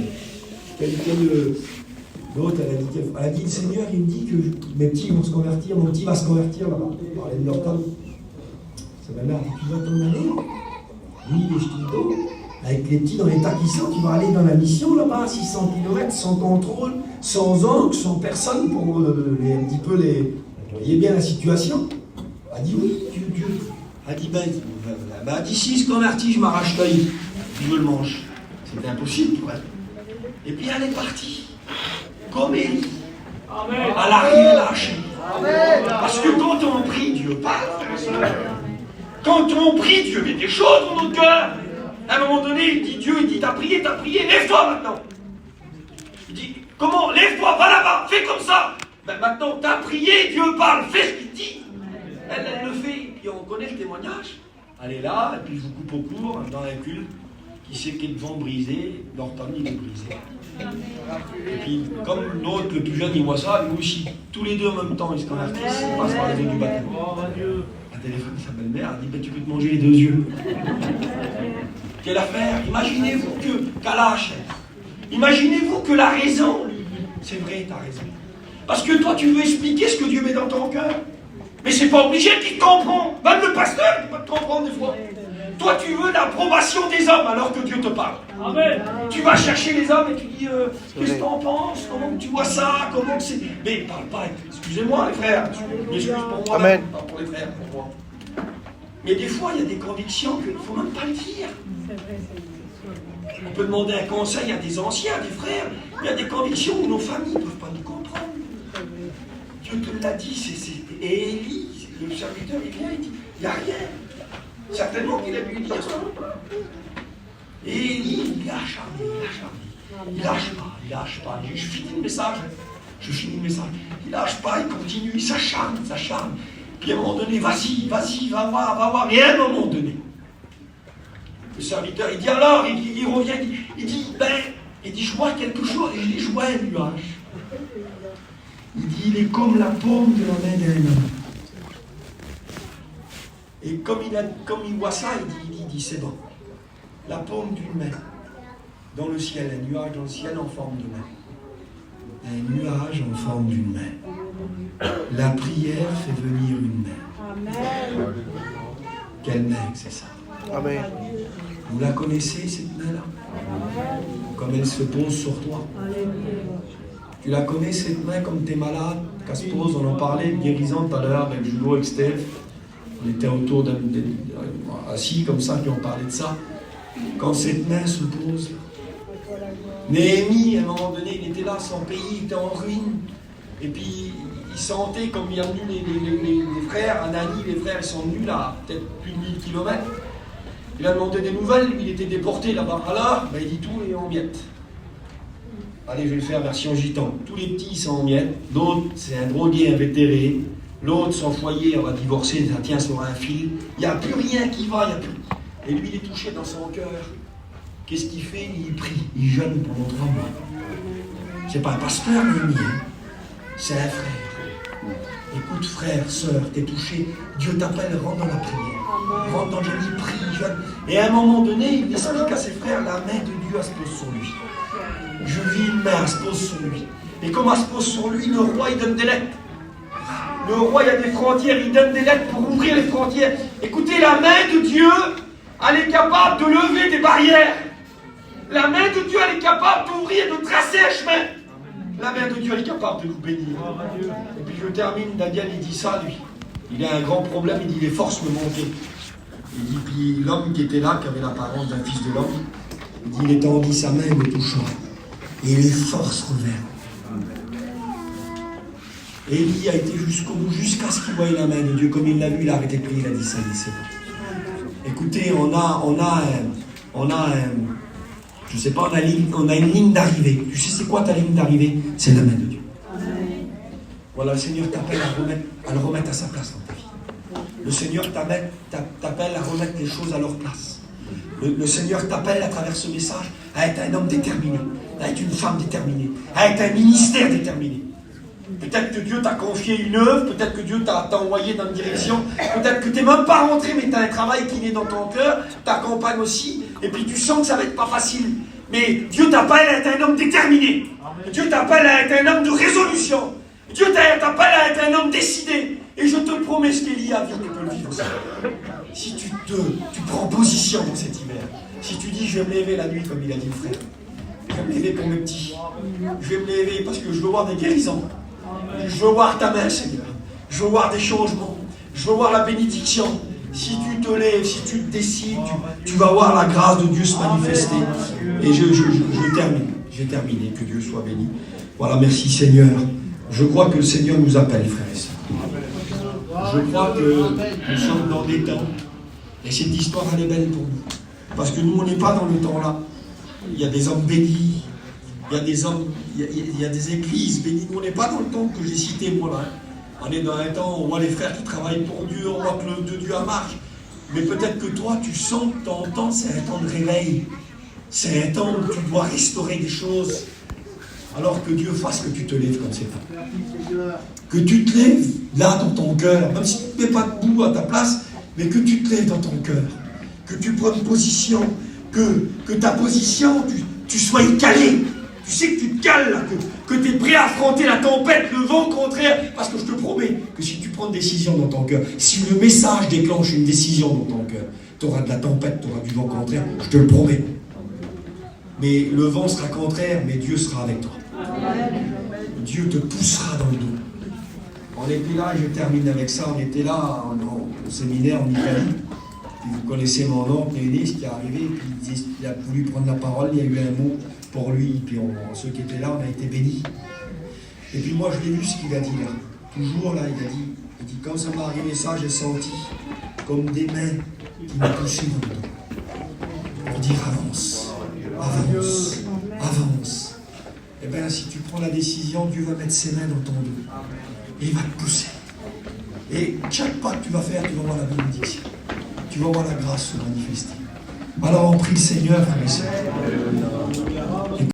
L'autre, elle a dit, le Seigneur, il me dit que mes petits vont se convertir, mon petit va se convertir là-bas. On parlait de Norton. Sa belle-mère a dit, tu vas t'en aller? Oui, les Stildo, avec les petits dans l'état qui sont, tu vas aller dans la mission là-bas, 600 km, sans contrôle, sans encre, sans personne pour un petit peu les... Vous voyez bien la situation. Elle a dit oui, Dieu. Elle a dit ben, d'ici se convertit, je m'arrache l'œil, je le mange. C'était impossible pour elle. Et puis elle est partie. Comme Élie. Elle a rien lâché. Parce que quand on prie, Dieu parle. Quand on prie, Dieu met des choses dans notre cœur. À un moment donné, Dieu dit, t'as prié, lève-toi maintenant. Il dit, comment? Lève-toi, va là-bas, fais comme ça. Ben maintenant, t'as prié, Dieu parle, fais ce qu'il dit. Elle le fait, puis on connaît le témoignage. Elle est là, et puis je vous coupe au cours, dans un culte, qui sait qu'ils vont briser, leur il est brisé. Et puis, comme l'autre, le plus jeune, il voit ça, lui aussi, tous les deux en même temps, ils se convertissent, ils passent par les eaux du baptême. Elle téléphone sa belle-mère, elle dit, ben, tu peux te manger les 2 yeux. Quelle affaire? Imaginez-vous qu'à l'âge, imaginez-vous que la raison, c'est vrai, t'as raison. Parce que toi, tu veux expliquer ce que Dieu met dans ton cœur. Mais c'est pas obligé qu'il te comprend. Même le pasteur, il peut te comprendre des fois. Toi, tu veux l'approbation des hommes alors que Dieu te parle. Amen. Tu vas chercher les hommes et tu dis, qu'est-ce que t'en penses? Comment tu vois ça? Comment c'est... Mais il parle pas. Excusez-moi, les frères. Excuse pour moi. Amen. Pas pour les frères, pour moi. Mais des fois, il y a des convictions qu'il ne faut même pas le dire. On peut demander un conseil à des anciens, à des frères. Il y a des convictions où nos familles ne peuvent pas nous comprendre. Dieu te l'a dit, c'est Élie, le serviteur, il vient, il dit, il n'y a rien. Certainement qu'il a pu dire ça. Et Élie, il est acharné. Il lâche pas. Je finis le message. Il lâche pas, il continue, il s'acharne. Puis à un moment donné, vas-y, va voir. Et à un moment donné, le serviteur, il dit alors, il revient, il dit, je vois quelque chose, et je vois un nuage. Il dit, il est comme la paume de la main d'un homme. Et comme il voit ça, il dit, c'est bon. La paume d'une main, dans le ciel, un nuage dans le ciel en forme de main. Un nuage en forme d'une main. La prière fait venir une main. Amen. Quelle main c'est ça? Amen. Vous la connaissez, cette main-là? Comme elle se pose sur toi. Tu la connais, cette main, comme tu es malade, qu'elle se pose, on en parlait, guérissant tout à l'heure, avec Julo, avec Steph. On était autour assis comme ça, puis on parlait de ça. quand cette main se pose. Néhémie, à un moment donné, il était là, son pays était en ruine. Et puis, il sentait, comme il y a venu les frères, Anani, les frères, ils sont venus là, peut-être plus de 1000 km. Il a demandé des nouvelles, lui, il était déporté là-bas. Alors, il dit tout est en miettes. Allez, je vais le faire version gitan. Tous les petits sont en miettes. L'autre, c'est un drogué invétéré. L'autre, son foyer, on va divorcer, ça tient sur un fil. Il n'y a plus rien qui va, il n'y a plus. Et lui, il est touché dans son cœur. Qu'est-ce qu'il fait? Il prie, il jeûne pendant 3 mois. C'est pas un pasteur, Néhémie, hein. C'est un frère. Écoute, frère, sœur, t'es touché. Dieu t'appelle, rentre dans la prière. Rentre dans le jeûne, il prie, il jeûne. Et à un moment donné, il explique à ses frères, la main de Dieu, elle se pose sur lui. Je vis une main, elle se pose sur lui. Et comme elle se pose sur lui, le roi, il donne des lettres. Le roi, il y a des frontières, il donne des lettres pour ouvrir les frontières. Écoutez, la main de Dieu, elle est capable de lever des barrières. La main de Dieu, elle est capable d'ouvrir, de tracer un chemin. La main de Dieu, elle est capable de nous bénir. Et puis je termine, Daniel, il dit ça, lui. Il a un grand problème, il dit les forces me manquaient. Il dit, puis l'homme qui était là, qui avait l'apparence d'un fils de l'homme, il dit, il étendit sa main et me toucha. Et les forces revinrent. Élie a été jusqu'au bout, jusqu'à ce qu'il voie la main de Dieu. Comme il l'a vu, il a arrêté de prier, il a dit ça, c'est bon. Écoutez, je sais pas, on a une ligne d'arrivée. Tu sais c'est quoi ta ligne d'arrivée? C'est la main de Dieu. Voilà, le Seigneur t'appelle à le remettre à sa place dans ta vie. Le Seigneur t'appelle à remettre les choses à leur place. Le Seigneur t'appelle à travers ce message à être un homme déterminé, à être une femme déterminée, à être un ministère déterminé. Peut-être que Dieu t'a confié une œuvre, peut-être que Dieu t'a envoyé dans une direction, peut-être que tu n'es même pas rentré, mais tu as un travail qui naît dans ton cœur, ta compagne aussi, et puis tu sens que ça va être pas facile. Mais Dieu t'appelle à être un homme déterminé. Dieu t'appelle à être un homme de résolution. Dieu t'appelle à être un homme décidé. Et je te promets ce qu'Élie a vécu, tu peux le vivre aussi. Si tu prends position dans cet hiver, si tu dis je vais me lever la nuit comme il a dit le frère, je vais me lever pour mes petits, je vais me lever parce que je veux voir des guérisons. Je veux voir ta main, Seigneur. Je veux voir des changements. Je veux voir la bénédiction. Si tu te lèves, si tu te décides, tu vas voir la grâce de Dieu se manifester. Et je termine. J'ai terminé. Que Dieu soit béni. Voilà, merci Seigneur. Je crois que le Seigneur nous appelle, frères et sœurs. Je crois que nous sommes dans des temps. Et cette histoire, elle est belle pour nous. Parce que nous, on n'est pas dans le temps là. Il y a des hommes bénis. Il y a des hommes, il y a des églises bénies. On n'est pas dans le temps que j'ai cité, moi, là. On est dans un temps où on voit les frères qui travaillent pour Dieu, on voit que l'œuvre de Dieu marche. Mais peut-être que toi, tu sens que ton temps, c'est un temps de réveil. C'est un temps où tu dois restaurer des choses. Alors que Dieu fasse que tu te lèves comme c'est temps. Que tu te lèves là dans ton cœur, même si tu ne mets pas debout à ta place, mais que tu te lèves dans ton cœur. Que tu prennes position. Que ta position, tu sois calé. Tu sais que tu te cales là, que tu es prêt à affronter la tempête, le vent contraire. Parce que je te promets que si tu prends une décision dans ton cœur, si le message déclenche une décision dans ton cœur, tu auras de la tempête, tu auras du vent contraire, je te le promets. Mais le vent sera contraire, mais Dieu sera avec toi. Dieu te poussera dans le dos. On était là, je termine avec ça, on était là au séminaire en Italie. Puis vous connaissez mon oncle Eunice qui est arrivé, puis il a voulu prendre la parole, il y a eu un mot pour lui, puis ceux qui étaient là, on a été bénis. Et puis moi, je l'ai vu ce qu'il a dit là. Toujours là, il dit, quand ça m'est arrivé ça, j'ai senti comme des mains qui m'ont poussé dans le dos. Pour dire avance, avance, avance. Et bien, si tu prends la décision, Dieu va mettre ses mains dans ton dos. Et il va te pousser. Et chaque pas que tu vas faire, tu vas voir la bénédiction. Tu vas voir la grâce se manifester. Alors on prie le Seigneur, frères et sœurs.